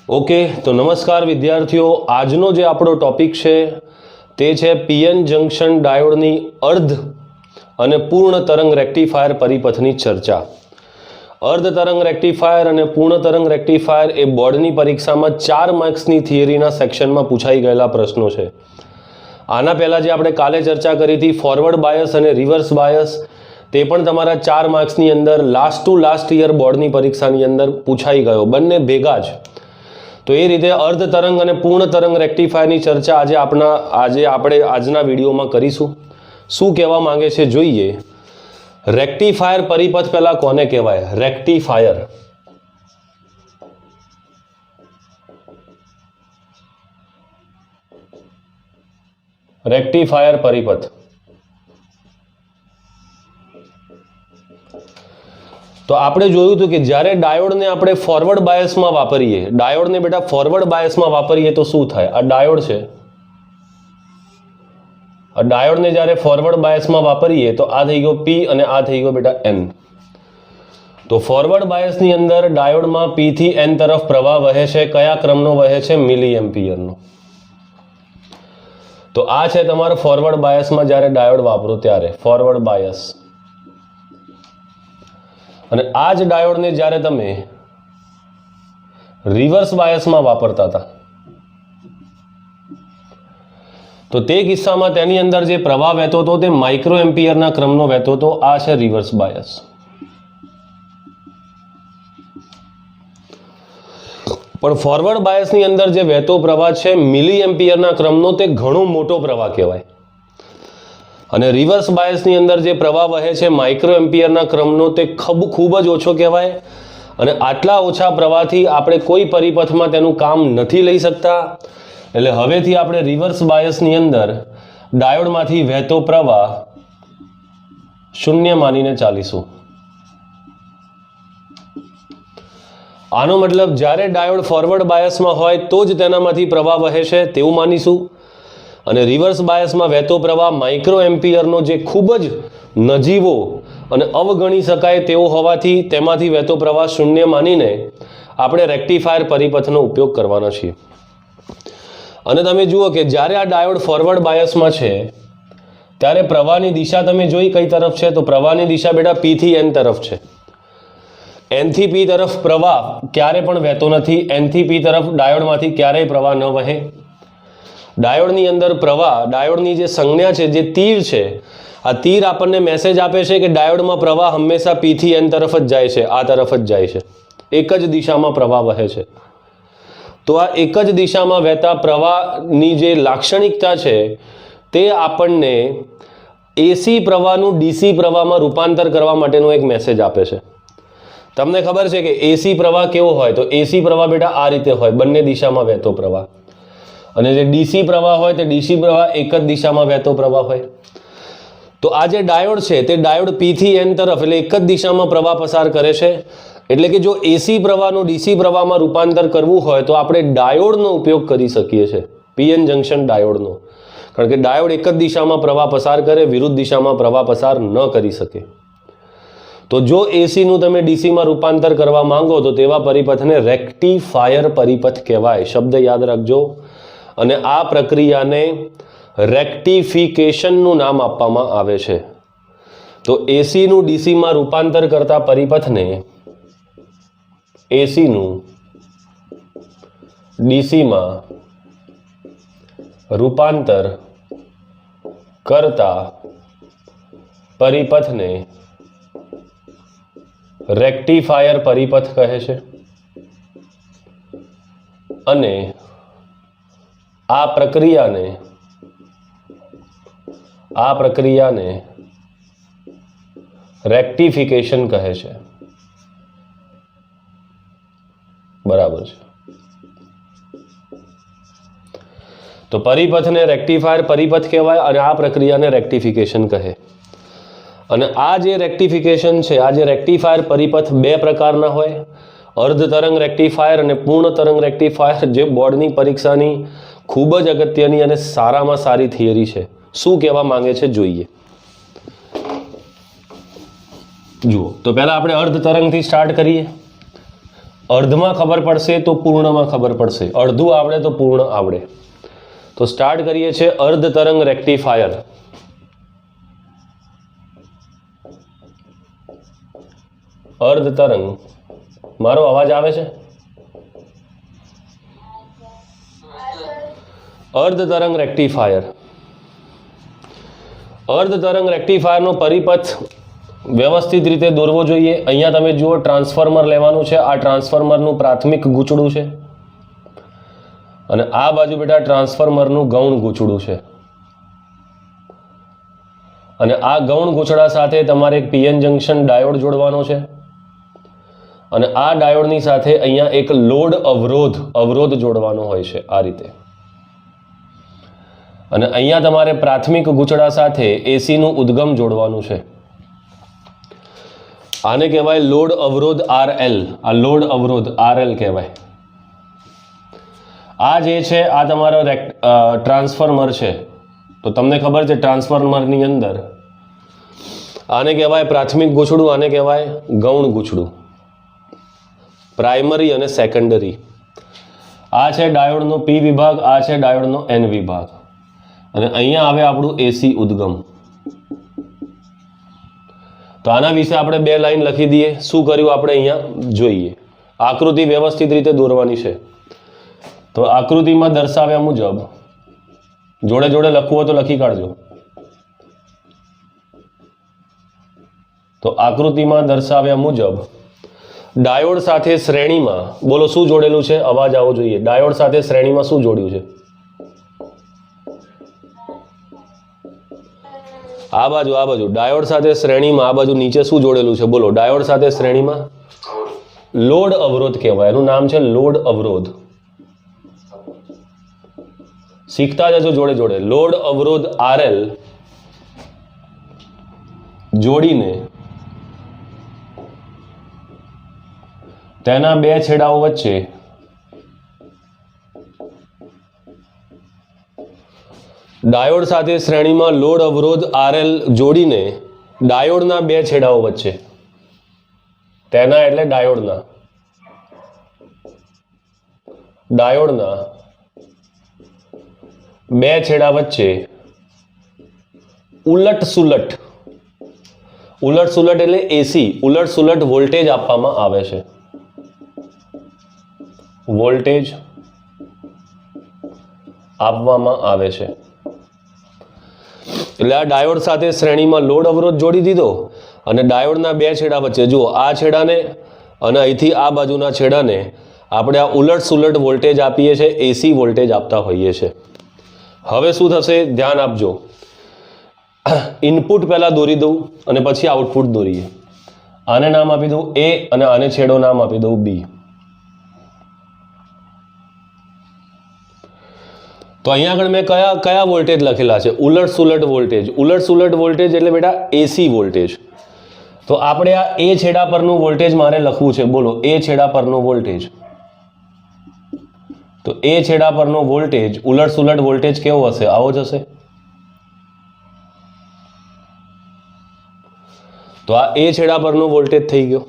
Okay, તો નમસ્કાર વિદ્યાર્થીઓ. આજનો જે આપણો ટોપિક છે તે છે પીએન જંકશન ડાયોડની અર્ધ અને પૂર્ણ તરંગ રેક્ટિફાયર પરિપથની ચર્ચા. અર્ધ તરંગ રેક્ટિફાયર અને પૂર્ણ તરંગ રેક્ટિફાયર એ બોર્ડની પરીક્ષામાં 4 માર્ક્સની થિયરીના સેક્શનમાં પૂછાઈ ગયેલા પ્રશ્નો છે. આના પહેલાં જે આપણે કાલે ચર્ચા કરી હતી ફોરવર્ડ બાયસ અને રિવર્સ બાયસ, તે પણ તમારા 4 માર્ક્સની અંદર લાસ્ટ ટુ લાસ્ટ યર બોર્ડની પરીક્ષાની અંદર પૂછાઈ ગયો, બંને ભેગા જ. તો એ રીતે અર્ધ તરંગ અને પૂર્ણ તરંગ રેક્ટિફાયરની ચર્ચા આપણે આજના વિડીયોમાં કરીશું. શું કહેવા માંગે છે જોઈએ. રેક્ટિફાયર પરિપથ પહેલા કોને કહેવાય? રેક્ટિફાયર. રેક્ટિફાયર પરિપથ. તો આપણે જોયું હતું કે જ્યારે ડાયોડને આપણે ફોરવર્ડ બાયસમાં વાપરીએ, ડાયોડને બેટા ફોરવર્ડ બાયસમાં વાપરીએ તો શું થાય? આ ડાયોડ છે, આ ડાયોડને જ્યારે ફોરવર્ડ બાયસમાં વાપરીએ તો આ થઈ ગયો P અને આ થઈ ગયો બેટા N. તો ફોરવર્ડ બાયસની અંદર ડાયોડમાં P થી N તરફ પ્રવાહ વહે છે. કયા ક્રમનો વહે છે? મિલી એમ્પિયરનો. તો આ છે તમારો ફોરવર્ડ બાયસમાં જ્યારે ડાયોડ વાપરો ત્યારે ફોરવર્ડ બાયસ. અને આ જ ડાયોડને જ્યારે તમે રિવર્સ બાયસમાં વાપરતા હતા તો તે કિસ્સામાં તેની અંદર જે પ્રવાહ વહેતો હતો તે માઇક્રો એમ્પિયરના ક્રમનો વહેતો હતો. આ છે રિવર્સ બાયસ. પણ ફોરવર્ડ બાયસની અંદર જે વહેતો પ્રવાહ છે મિલી એમ્પિયરના ક્રમનો, તે ઘણો મોટો પ્રવાહ કહેવાય. અને રિવર્સ બાયસની અંદર જે પ્રવાહ વહે છે માઇક્રો એમ્પિયરના ક્રમનો, તે ખૂબ જ ઓછો કહેવાય. અને આટલા ઓછા પ્રવાહથી આપણે કોઈ પરિપથમાં તેનું કામ નથી લઈ શકતા. એટલે હવેથી આપણે રિવર્સ બાયસની અંદર ડાયોડમાંથી વહેતો પ્રવાહ શૂન્ય માનીને ચાલીશું. આનો મતલબ જ્યારે ડાયોડ ફોરવર્ડ બાયસમાં હોય તો જ તેનામાંથી પ્રવાહ વહે છે તેવું માનીશું. અને રિવર્સ બાયસમાં વહેતો પ્રવાહ માઇક્રો એમ્પિયરનો જે ખૂબ જ નજીવો અને અવગણી શકાય તેવો હોવાથી તેમાંથી વહેતો પ્રવાહ શૂન્ય માનીને આપણે રેક્ટિફાયર પરિપથનો ઉપયોગ કરવાનો છીએ. અને તમે જુઓ કે જ્યારે આ ડાયોડ ફોરવર્ડ બાયસમાં છે ત્યારે પ્રવાહની દિશા તમે જોઈ કઈ તરફ છે? તો પ્રવાહની દિશા બેટા P થી N તરફ છે. N થી P તરફ પ્રવાહ ક્યારે પણ વહેતો નથી. N થી P તરફ ડાયોડમાંથી ક્યારેય પ્રવાહ ન વહે. ડાયોડની અંદર પ્રવાહ, ડાયોડની જે સંજ્ઞા છે, જે તીર છે, આ તીર આપણને મેસેજ આપે છે કે ડાયોડમાં પ્રવાહ હંમેશા P થી N તરફ જ જાય છે, આ તરફ જ જાય છે, એક જ દિશામાં પ્રવાહ વહે છે. તો આ એક જ દિશામાં વહેતા પ્રવાહની જે લાક્ષણિકતા છે તે આપણને એસી પ્રવાહનું ડીસી પ્રવાહમાં રૂપાંતર કરવા માટેનો એક મેસેજ આપે છે. તમને ખબર છે કે એસી પ્રવાહ કેવો હોય? તો એસી પ્રવાહ બેટા આ રીતે હોય, બંને દિશામાં વહેતો પ્રવાહ. અને જે ડીસી પ્રવાહ હોય તે ડીસી પ્રવાહ એક જ દિશામાં વહેતો પ્રવાહ હોય. તો આ જે ડાયોડ છે તે ડાયોડ P થી N તરફ એટલે એક જ દિશામાં પ્રવાહ પસાર કરે છે. એટલે કે જો એસી પ્રવાહનું ડીસી પ્રવાહમાં રૂપાંતર કરવું હોય તો આપણે ડાયોડનો ઉપયોગ કરી શકીએ છીએ, પીએન જંકશન ડાયોડનો. કારણ કે ડાયોડ એક જ દિશામાં પ્રવાહ પસાર કરે, વિરુદ્ધ દિશામાં પ્રવાહ પસાર ન કરી શકે. તો જો એસીનું તમે ડીસીમાં રૂપાંતર કરવા માંગો તો તેવા પરિપથને રેક્ટિફાયર પરિપથ કહેવાય. શબ્દ યાદ રાખજો. અને આ પ્રક્રિયાને રેક્ટિફિકેશનનું નામ આપવામાં આવે છે. તો એસીનું ડીસીમાં રૂપાંતર કરતા પરિપથને એસીનું ડીસીમાં રૂપાંતર કરતા પરિપથને રેક્ટિફાયર પરિપથ કહે છે. અને આ પ્રક્રિયાને રેક્ટિફિકેશન કહે છે. બરાબર છે. તો પરિપથને રેક્ટિફાયર પરિપથ કહેવાય અને આ પ્રક્રિયાને રેક્ટિફિકેશન કહે. અને આ જે રેક્ટિફિકેશન છે, આ જે રેક્ટિફાયર પરિપથ બે પ્રકારના હોય, અર્ધ તરંગ રેક્ટિફાયર અને પૂર્ણ તરંગ રેક્ટિફાયર, જે બોર્ડની પરીક્ષાની ખૂબ જ અગત્યની અને સારામાં સારી થિયરી છે. શું કહેવા માંગે છે જોઈએ. જુઓ, તો પહેલા આપણે અર્ધ તરંગથી સ્ટાર્ટ કરીએ. અર્ધમાં ખબર પડશે તો પૂર્ણમાં ખબર પડશે, અડધું આવડે તો પૂર્ણ આવડે. તો સ્ટાર્ટ કરીએ છીએ અર્ધ તરંગ રેક્ટિફાયર. અર્ધ તરંગ, મારો અવાજ આવે છે? અર્ધ તરંગ રેક્ટિફાયર. અર્ધ તરંગ રેક્ટિફાયરનો પરિપથ વ્યવસ્થિત રીતે દોરવો જોઈએ. અહીંયા તમે જુઓ ટ્રાન્સફોર્મર લેવાનું છે. આ ટ્રાન્સફોર્મરનું પ્રાથમિક ગૂંચળું છે અને આ બાજુ બેટા ટ્રાન્સફોર્મરનું ગૌણ ગૂંચળું છે. અને આ ગૌણ ગૂંચળા સાથે તમારે એક પીએન જંક્શન ડાયોડ જોડવાનો છે અને આ ડાયોડની સાથે અહીંયા એક લોડ અવરોધ જોડવાનો હોય છે આ રીતે. અને અહીંયા તમારે પ્રાથમિક ગૂંચળા સાથે એસીનું ઉદ્ગમ જોડવાનું છે. આને કહેવાય લોડ અવરોધ RL. આ લોડ અવરોધ RL કહેવાય. આ જે છે આ તમારો ટ્રાન્સફોર્મર છે. તો તમને ખબર છે ટ્રાન્સફોર્મરની અંદર આને કહેવાય પ્રાથમિક ગૂંચળું, આને કહેવાય ગૌણ ગૂંચળું, પ્રાઇમરી અને સેકન્ડરી. આ છે ડાયોડનો P વિભાગ, આ છે ડાયોડનો N વિભાગ અને અહીંયા આવે આપણું એસી ઉદ્ગમ. તો આના વિશે આપણે 2 લાઈન લખી દઈએ. શું કર્યું આપણે અહીંયા જોઈએ. આકૃતિ વ્યવસ્થિત રીતે દોરવાની છે. તો આકૃતિમાં દર્શાવ્યા મુજબ જોડે જોડે લખવું હોય તો લખી કાઢજો. તો આકૃતિમાં દર્શાવ્યા મુજબ ડાયોડ સાથે શ્રેણીમાં, બોલો શું જોડેલું છે? અવાજ આવવો જોઈએ. ડાયોડ સાથે શ્રેણીમાં શું જોડ્યું છે? આ બાજુ ડાયોડ સાથે શ્રેણીમાં આ બાજુ નીચે શું જોડેલું છે? બોલો. ડાયોડ સાથે શ્રેણીમાં લોડ અવરોધ કહેવાય. એનું નામ છે લોડ અવરોધ. શીખતા જજો જોડે જોડે. લોડ અવરોધ RL જોડીને તેના 2 છેડાઓ વચ્ચે ડાયોડ સાથે શ્રેણીમાં લોડ અવરોધ RL જોડીને ડાયોડના 2 છેડાઓ વચ્ચે, તેના એટલે ડાયોડના 2 છેડા વચ્ચે ઉલટ સુલટ એટલે એસી ઉલટ સુલટ વોલ્ટેજ આપવામાં આવે છે. વોલ્ટેજ આપવામાં આવે છે. એટલે આ ડાયોડ સાથે શ્રેણીમાં લોડ અવરોધ જોડી દીધો અને ડાયોડના 2 છેડા વચ્ચે જુઓ આ છેડાને અને અહીંથી આ બાજુના છેડાને આપણે આ ઉલટ સુલટ વોલ્ટેજ આપીએ છીએ, એસી વોલ્ટેજ આપતા હોઈએ છીએ. હવે શું થશે? ધ્યાન આપજો. ઇનપુટ પહેલા દોરી દઉં અને પછી આઉટપુટ દોરીએ. આને નામ આપી દઉં A અને આને છેડો નામ આપી દઉં B. તો અહીંયા આગળ મેં કયા વોલ્ટેજ લખેલા છે? ઉલટ સુલટ વોલ્ટેજ. ઉલટ સુલટ વોલ્ટેજ એટલે બેટા એસી વોલ્ટેજ. તો આપણે આ A છેડા પરનું વોલ્ટેજ મારે લખવું છે. બોલો. A છેડા પરનો વોલ્ટેજ. તો A છેડા પરનો વોલ્ટેજ ઉલટ સુલટ વોલ્ટેજ કેવો હશે? આવો જ હશે. તો આ A છેડા પરનો વોલ્ટેજ થઈ ગયો.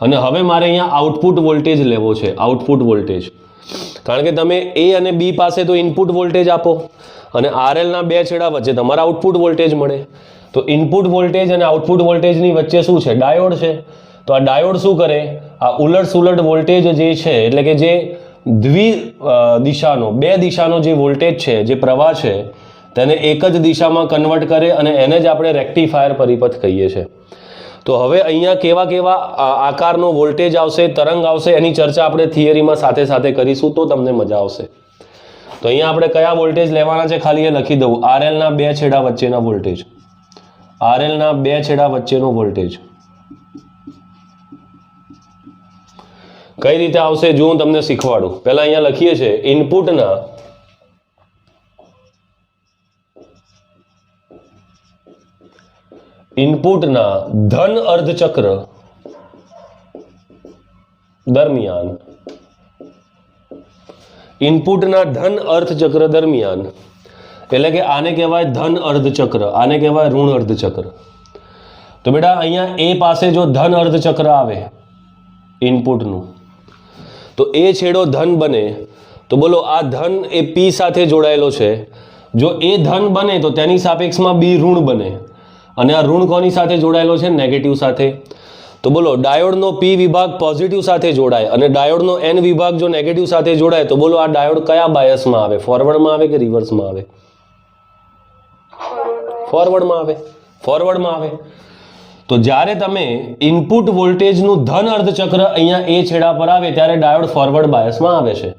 અને હવે મારે અહીંયા આઉટપુટ વોલ્ટેજ લેવો છે. આઉટપુટ વોલ્ટેજ, કારણ કે તમે A અને B પાસે તો ઇનપુટ વોલ્ટેજ આપો અને RL ના 2 છેડા વચ્ચે તમારા આઉટપુટ વોલ્ટેજ મળે. તો ઇનપુટ વોલ્ટેજ અને આઉટપુટ વોલ્ટેજની વચ્ચે શું છે? ડાયોડ છે. તો આ ડાયોડ શું કરે? આ ઉલટ સુલટ વોલ્ટેજ જે છે એટલે કે જે દિશાનો 2 દિશાનો જે વોલ્ટેજ છે, જે પ્રવાહ છે, તેને એક જ દિશામાં કન્વર્ટ કરે અને એને જ આપણે રેક્ટિફાયર પરિપથ કહીએ છીએ. તો હવે અહીંયા કેવા આકારનો વોલ્ટેજ આવશે, તરંગ આવશે, એની ચર્ચા આપણે થિયરીમાં સાથે સાથે કરીશું તો તમને મજા આવશે. તો અહીંયા આપણે કયા વોલ્ટેજ લેવાના છે ખાલી એ લખી દઉં. RL ના 2 છેડા વચ્ચેના વોલ્ટેજ. RL ના 2 છેડા વચ્ચેનો વોલ્ટેજ કઈ રીતે આવશે જો હું તમને શીખવાડું. પહેલા અહીંયા લખીએ છીએ ઇનપુટના ધન અર્ધચક્ર દરમિયાન એટલે કે આને કહેવાય ધન અર્ધચક્ર, આને કહેવાય ઋણ અર્ધચક્ર. તો બેટા અહીંયા A પાસે જો ધન અર્ધચક્ર આવે ઇનપુટનું તો એ છેડો ધન બને તો બોલો આ ધન એ પી સાથે જોડાયેલો છે, જો એ ધન બને તો તેની સાપેક્ષમાં બી ઋણ બને, અને આ ઋણ કોની સાથે જોડાયેલો છે? નેગેટિવ સાથે. તો બોલો ડાયોડનો પી વિભાગ પોઝિટિવ સાથે જોડાય અને ડાયોડનો એન વિભાગ જો નેગેટિવ સાથે જોડાય તો બોલો આ ડાયોડ કયા બાયસમાં આવે? ફોરવર્ડમાં આવે કે રિવર્સમાં આવે? ફોરવર્ડમાં આવે. ફોરવર્ડમાં આવે. તો જ્યારે તમે ઇનપુટ વોલ્ટેજનું ધન અર્ધચક્ર અહીંયા એ છેડા પર આવે ત્યારે ડાયોડ ફોરવર્ડ બાયસમાં આવે છે.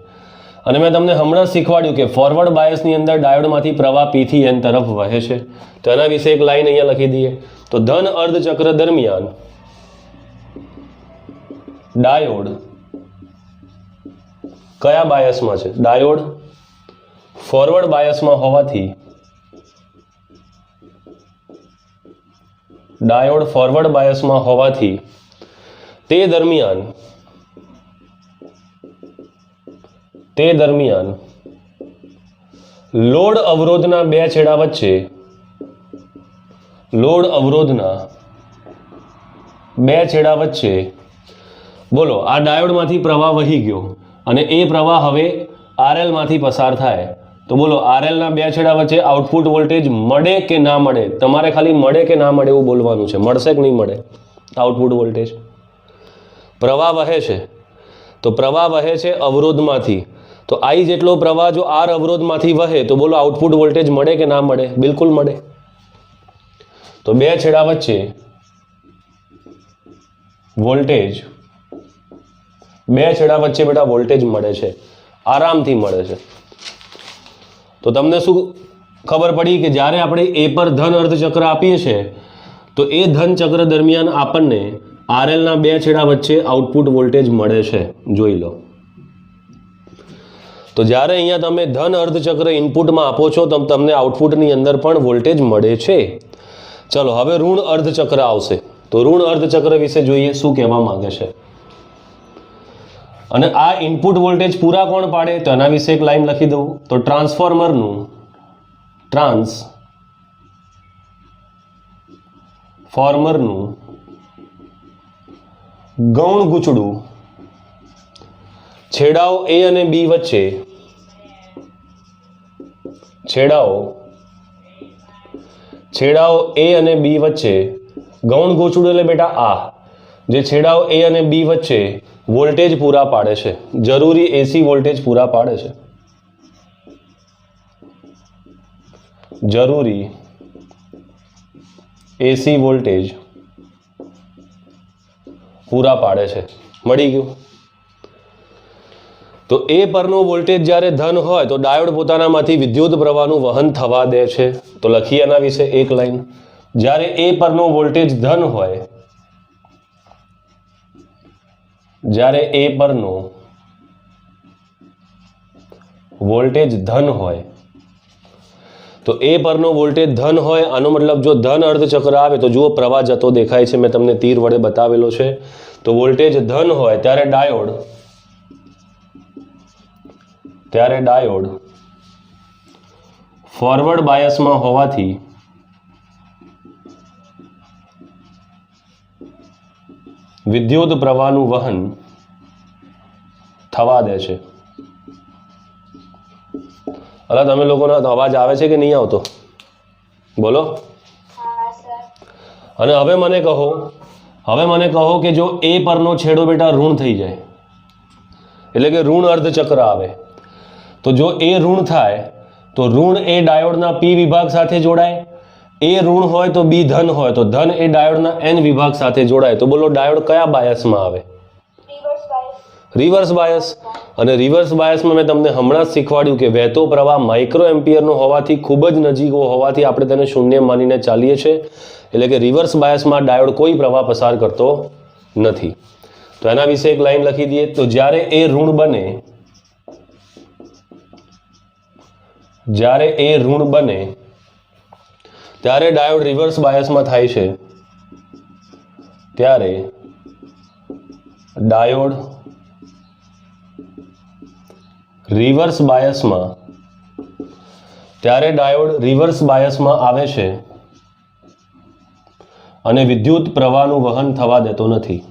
અને મેં તમને હમણાં જ શીખવાડ્યું કે ફોરવર્ડ બાયસની અંદર ડાયોડમાંથી પ્રવાહ પી થી એન તરફ વહે છે. તો એના વિશે એક લાઈન અહીંયા લખી દઈએ. તો ધન અર્ધચક્ર દરમિયાન ડાયોડ કયા બાયસમાં છે? ડાયોડ ફોરવર્ડ બાયસમાં હોવાથી તે દરમિયાન લોડ અવરોધના બે છેડા વચ્ચે બોલો આ ડાયોડમાંથી પ્રવાહ વહી ગયો અને એ પ્રવાહ હવે RL માંથી પસાર થાય તો બોલો RL ના બે છેડા વચ્ચે આઉટપુટ વોલ્ટેજ મળે કે ના મળે? તમારે ખાલી મળે કે ના મળે એવું બોલવાનું છે. મળશે કે નહીં મળે આઉટપુટ વોલ્ટેજ? પ્રવાહ વહે છે તો પ્રવાહ વહે છે અવરોધમાંથી, તો I જેટલો પ્રવાહ જો R અવરોધમાંથી વહે તો બોલો આઉટપુટ વોલ્ટેજ મળે કે ના મળે? બિલકુલ મળે. તો બે છેડા વચ્ચે બેટા વોલ્ટેજ મળે છે, આરામથી મળે છે. તો તમને શું ખબર પડી કે જ્યારે આપણે એ પર ધન અર્ધચક્ર આપીએ છીએ તો એ ધન ચક્ર દરમિયાન આપણને RL ના બે છેડા વચ્ચે આઉટપુટ વોલ્ટેજ મળે છે. જોઈ લો. તો જ્યારે અહીંયા તમે ધન અર્ધચક્ર ઇનપુટમાં આપો છો તો તમને આઉટપુટની અંદર પણ વોલ્ટેજ મળે છે. ચલો હવે ઋણ અર્ધચક્ર આવશે. તો ઋણ અર્ધચક્ર વિશે જોઈએ શું કહેવા માંગે છે. અને આ ઇનપુટ વોલ્ટેજ પૂરા કોણ પાડે? તો એના વિશે એક લાઈન લખી દઉં. તો ટ્રાન્સફોર્મરનું ગૌણ ગૂંચળું છેડાઓ A અને B વચ્ચે ગૌણ ગૂંચળું એટલે બેટા આ જે છેડાઓ A અને B વચ્ચે વોલ્ટેજ પૂરા પાડે છે, જરૂરી AC વોલ્ટેજ પૂરા પાડે છે. જરૂરી AC વોલ્ટેજ પૂરા પાડે છે. મળી ગયું. તો એ પરનો વોલ્ટેજ જ્યારે ધન હોય તો ડાયોડ પોતાનામાંથી વિદ્યુત પ્રવાહનું વહન થવા દે છે. તો લખીએ એના વિશે એક લાઈન. જ્યારે એ પરનો વોલ્ટેજ ધન હોય તો એ પરનો વોલ્ટેજ ધન હોય આનો મતલબ જો ધન અર્ધચક્ર આવે તો જુઓ પ્રવાહ જતો દેખાય છે, મેં તમને તીર વડે બતાવેલો છે. તો વોલ્ટેજ ધન હોય ત્યારે ડાયોડ ફોરવર્ડ બાયસમાં હોવાથી વિદ્યુત પ્રવાહનું વહન થવા દે છે. અલા તમે લોકોનો અવાજ આવે છે કે નહીં આવતો? બોલો. અને હવે મને કહો કે જો એ પરનો છેડો બેટા ઋણ થઈ જાય એટલે કે ઋણ અર્ધચક્ર આવે તો જો એ ઋણ થાય તો ઋણ એ ડાયોડના P વિભાગ સાથે જોડાય, એ ઋણ હોય તો B ધન હોય તો ધન એ ડાયોડના N વિભાગ સાથે જોડાય. તો બોલો ડાયોડ કયા બાયસમાં આવે? Reverse bias. અને રિવર્સ બાયસમાં મેં તમને હમણાં જ શીખવાડ્યું કે વહેતો પ્રવાહ માઇક્રો એમ્પિયરનો હોવાથી ખૂબ જ નજીક હોવાથી આપણે તેને શૂન્ય માનીને ચાલીએ છીએ. એટલે કે રિવર્સ બાયસમાં ડાયોડ કોઈ પ્રવાહ પસાર કરતો નથી. તો એના વિશે એક લાઈન લખી દઈએ. તો જ્યારે એ ઋણ બને ત્યારે ડાયોડ રિવર્સ બાયસમાં થાય છે. ત્યારે ડાયોડ રિવર્સ બાયસમાં આવે છે અને વિદ્યુત પ્રવાહનું વહન થવા દેતો નથી.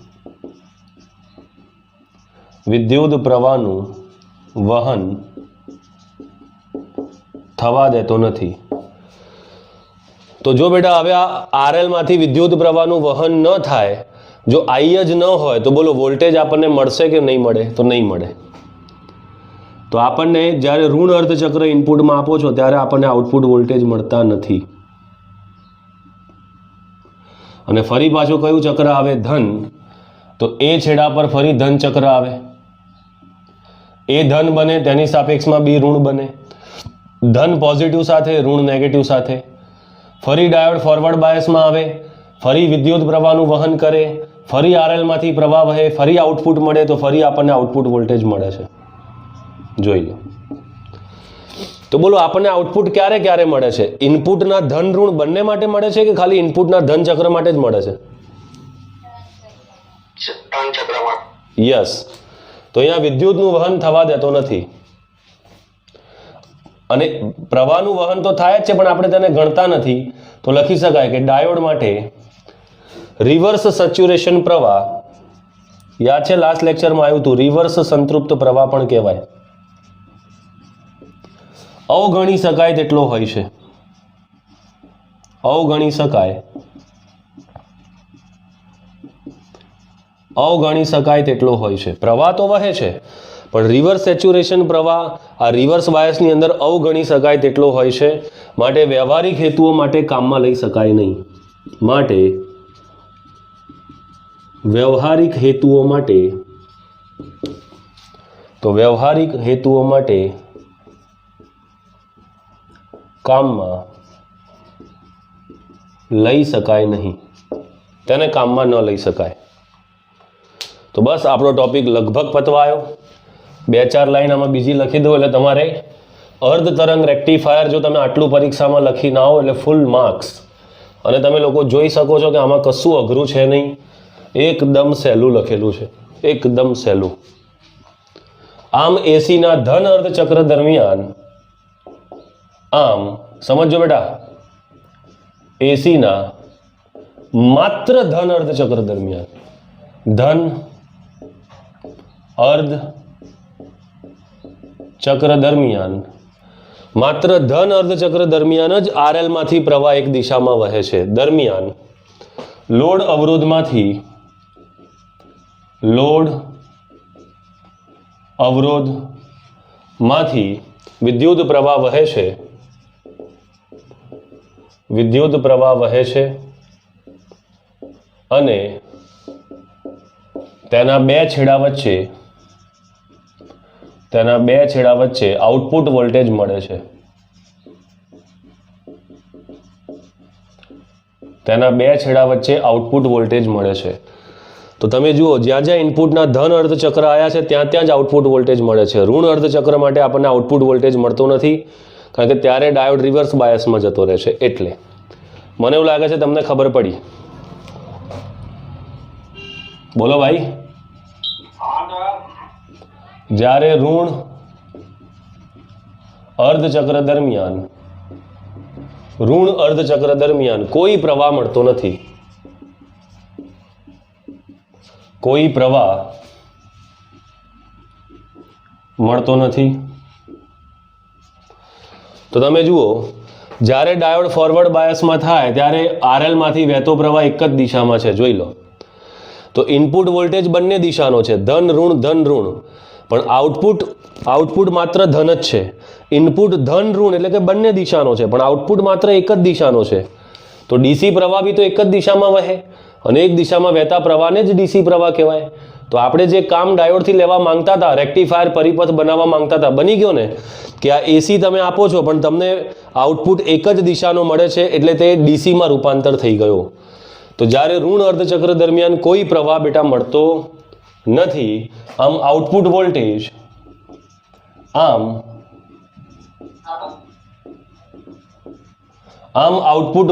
વિદ્યુત પ્રવાહનું વહન થવા દેતો નથી. તો જો બેટા હવે આ આરએલ માંથી વિદ્યુત પ્રવાહનું વહન ન થાય, જો આઈ જ ન હોય, તો બોલો વોલ્ટેજ આપણને મળશે કે નહીં મળે? તો નહીં મળે. તો આપણને જ્યારે ઋણ અર્ધચક્ર ઇનપુટમાં આપો છો ત્યારે આપણને આઉટપુટ વોલ્ટેજ મળતા નથી. અને ફરી પાછું કયું ચક્ર આવે? ધન. તો એ છેડા પર ફરી ધન ચક્ર આવે. એ ધન બને, તેની સાપેક્ષમાં બી ઋણ બને. ધન પોઝિટિવ સાથે, ઋણ નેગેટિવ સાથે. ફરી ડાયોડ ફોરવર્ડ બાયસમાં આવે, ફરી વિદ્યુત પ્રવાહનું વહન કરે, ફરી આરએલમાંથી પ્રવાહ વહે, ફરી આઉટપુટ મળે, તો ફરી આપણને આઉટપુટ વોલ્ટેજ મળે છે. જોઈ લો. તો બોલો આપણને આઉટપુટ ક્યારે ક્યારે મળે છે? ઇનપુટના ધન ઋણ બંને માટે મળે છે કે ખાલી ઇનપુટના ધન ચક્ર માટે જ મળે છે? યસ. તો અહીંયા વિદ્યુતનું વહન થવા દેતો નથી. અને પ્રવાહનું વહન તો થાય જ છે, પણ આપણે તેને ગણતા નથી. તો લખી શકાય કે ડાયોડ માટે રિવર્સ સેચ્યુરેશન પ્રવાહ, યાદ છે લાસ્ટ લેક્ચરમાં આવ્યું હતું, રિવર્સ સંતૃપ્ત પ્રવાહ પણ કહેવાય, અવગણી શકાય તેટલો હોય છે. અવગણી શકાય તેટલો હોય છે. પ્રવાહ તો વહે છે, પણ રિવર્સ સેચ્યુરેશન પ્રવાહ આ રિવર્સ બાયસની અંદર અવગણી શકાય તેટલો હોય છે. માટે વ્યવહારિક હેતુઓ માટે કામમાં લઈ શકાય નહીં. માટે વ્યવહારિક હેતુઓ માટે કામમાં લઈ શકાય નહીં. તેને કામમાં ન લઈ શકાય. તો બસ આપણો ટોપિક લગભગ પતવા આવ્યો. 2-4 લાઈન આમાં બીજી લખી દો એટલે તમારે અર્ધ તરંગ રેક્ટિફાયર જો તમે આટલું પરીક્ષામાં લખી ના આવો એટલે ફૂલ માર્ક્સ. અને તમે લોકો જોઈ શકો છો કે આમાં કશું અઘરું છે નહીં, એકદમ સહેલું લખેલું છે, એકદમ સહેલું. આમ એસીના ધન અર્ધચક્ર દરમિયાન, આમ સમજો બેટા, એસીના માત્ર ધન અર્ધચક્ર દરમિયાન, ધન અર્ધ ચક્ર દરમિયાન, માત્ર ધન અર્ધચક્ર દરમિયાન જ આરએલ માંથી પ્રવાહ એક દિશામાં વહે છે. દરમિયાન લોડ અવરોધમાંથી વિદ્યુત પ્રવાહ વહે છે અને તેના બે છેડા વચ્ચે આઉટપુટ વોલ્ટેજ મળે છે. તો તમે જુઓ, જ્યાં જ્યાં ઇનપુટના ધન અર્ધચક્ર આવ્યા છે ત્યાં ત્યાં જ આઉટપુટ વોલ્ટેજ મળે છે. ઋણ અર્ધચક્ર માટે આપણને આઉટપુટ વોલ્ટેજ મળતો નથી, કારણ કે ત્યારે ડાયોડ રિવર્સ બાયસમાં જતો રહે છે. એટલે મને એવું લાગે છે તમને ખબર પડી. બોલો ભાઈ. જ્યારે ઋણ અર્ધચક્ર દરમિયાન કોઈ પ્રવાહ મળતો નથી, તો તમે જુઓ, જ્યારે ડાયોડ ફોરવર્ડ બાયસમાં થાય ત્યારે આરએલ માંથી વહેતો પ્રવાહ એક જ દિશામાં છે. જોઈ લો. તો ઇનપુટ વોલ્ટેજ બંને દિશાનો છે, ધન ઋણ, પણ આઉટપુટ માત્ર ધન જ છે. ઇનપુટ ધન ઋણ એટલે કે બંને દિશાનો છે, પણ આઉટપુટ માત્ર એક જ દિશાનો છે. તો ડીસી પ્રવાહ બી તો એક જ દિશામાં વહે, અને એક દિશામાં વહેતા પ્રવાહને જ ડીસી પ્રવાહ કહેવાય. તો આપણે જે કામ ડાયોડથી લેવા માંગતા હતા, રેક્ટિફાયર પરિપથ બનાવવા માંગતા હતા, બની ગયો ને? કે આ એસી તમે આપો છો પણ તમને આઉટપુટ એક જ દિશાનો મળે છે, એટલે તે ડીસીમાં રૂપાંતર થઈ ગયો. તો જ્યારે ઋણ અર્ધચક્ર દરમિયાન કોઈ પ્રવાહ બેટા મળતો નથી, આમ આઉટપુટ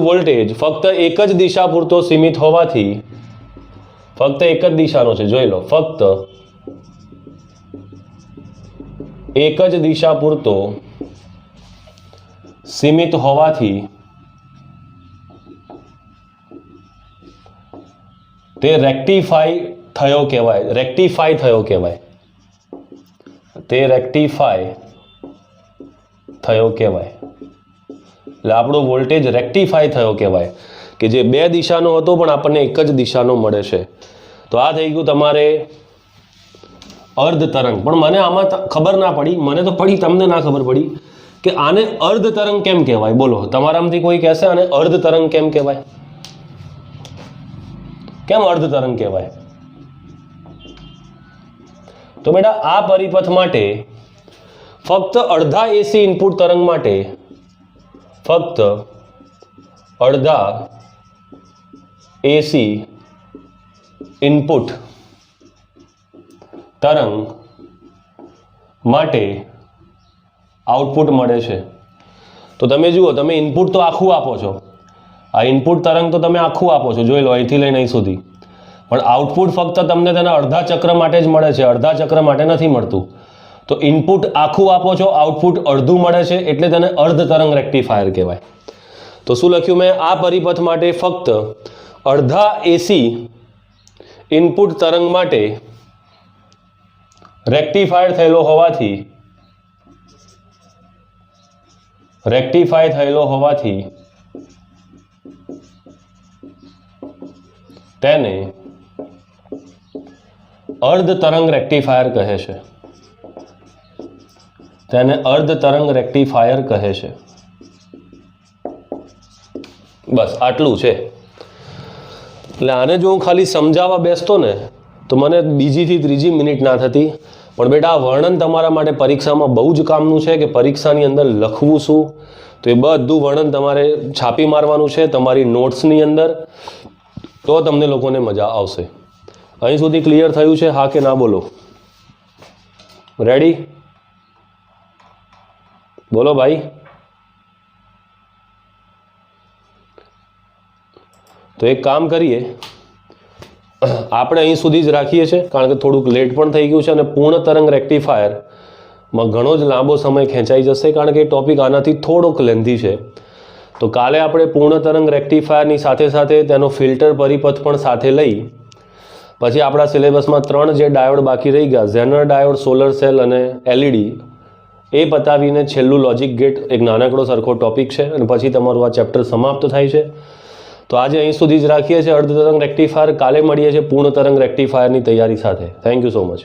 વોલ્ટેજ ફક્ત એક જ દિશા પૂરતો સીમિત હોવાથી, ફક્ત એક જ દિશાનો છે. જોઈ લો, ફક્ત એક જ દિશા પૂરતો સીમિત હોવાથી તે રેક્ટિફાઈ થયો કહેવાય. તે રેક્ટિફાય થયો કહેવાય. એટલે આપણો વોલ્ટેજ રેક્ટિફાય થયો કહેવાય કે જે બે દિશાનો હતો પણ આપણને એક જ દિશાનો મળે છે. તો આ થઈ ગયું તમારે અર્ધ તરંગ. પણ મને આમાં ખબર ના પડી, મને તો પડી, તમને ના ખબર પડી કે આને અર્ધ તરંગ કેમ કહેવાય. બોલો, તમારામાંથી કોઈ કહેશે આને અર્ધ તરંગ કેમ કહેવાય? કેમ અર્ધ તરંગ કહેવાય? તો બેટા આ પરિપથ માટે ફક્ત અડધા એસી ઇનપુટ તરંગ માટે ફક્ત અડધા એસી ઇનપુટ તરંગ માટે આઉટપુટ મળે છે. તો તમે જુઓ, તમે ઇનપુટ તો આખું આપો છો, આ ઇનપુટ તરંગ તો તમે આખું આપો છો, જોઈ લો અહીંથી લઈને અહીં સુધી, પણ આઉટપુટ ફક્ત તમને તેના અડધા ચક્ર માટે જ મળે છે, અડધા ચક્ર માટે નથી મળતું. તો ઇનપુટ આખું આપો છો, આઉટપુટ અડધું મળે છે, એટલે તેને અર્ધ તરંગ રેક્ટિફાયર કહેવાય. તો શું લખ્યું મેં? આ પરિપથ માટે ફક્ત અડધા એસી ઇનપુટ તરંગ માટે રેક્ટિફાય થયેલો હોવાથી તેને અર્ધ તરંગ રેક્ટિફાયર કહે છે. તેને અર્ધ તરંગ રેક્ટિફાયર કહે છે. બસ આટલું છે. એટલે આને જો હું ખાલી સમજાવવા બેસતો ને તો મને બીજીથી ત્રીજી મિનિટ ના થતી. પણ બેટા આ વર્ણન તમારા માટે પરીક્ષામાં બહુ જ કામનું છે કે પરીક્ષાની અંદર લખવું શું, તો એ બધું વર્ણન તમારે છાપી મારવાનું છે તમારી નોટ્સની અંદર, તો તમને લોકોને મજા આવશે. અહીં સુધી ક્લિયર થયું છે? હા કે ના બોલો? રેડી? બોલો ભાઈ. તો એક કામ કરીએ, આપણે અહીં સુધી જ રાખીએ છીએ કારણ કે થોડુંક લેટ પણ થઈ ગયું છે અને પૂર્ણ તરંગ રેક્ટિફાયરમાં ઘણો જ લાંબો સમય ખેંચાઈ જશે કારણ કે એ ટોપિક આનાથી થોડોક લેન્ધી છે. તો કાલે આપણે પૂર્ણ તરંગ રેક્ટિફાયરની સાથે સાથે તેનો ફિલ્ટર પરિપથ પણ સાથે લઈ પછી આપણા સિલેબસમાં 3 જે ડાયોડ બાકી રહી ગયા, ઝેનર ડાયોડ, સોલર સેલ અને એલઈડી, એ પતાવીને છેલ્લું લોજિક ગેટ એક નાનકડો સરખો ટોપિક છે અને પછી તમારું આ ચેપ્ટર સમાપ્ત થાય છે. તો આજે અહીં સુધી જ રાખીએ છીએ અર્ધ તરંગ રેક્ટિફાયર. કાલે મળીએ છીએ પૂર્ણ તરંગ રેક્ટિફાયરની તૈયારી સાથે. Thank you so much.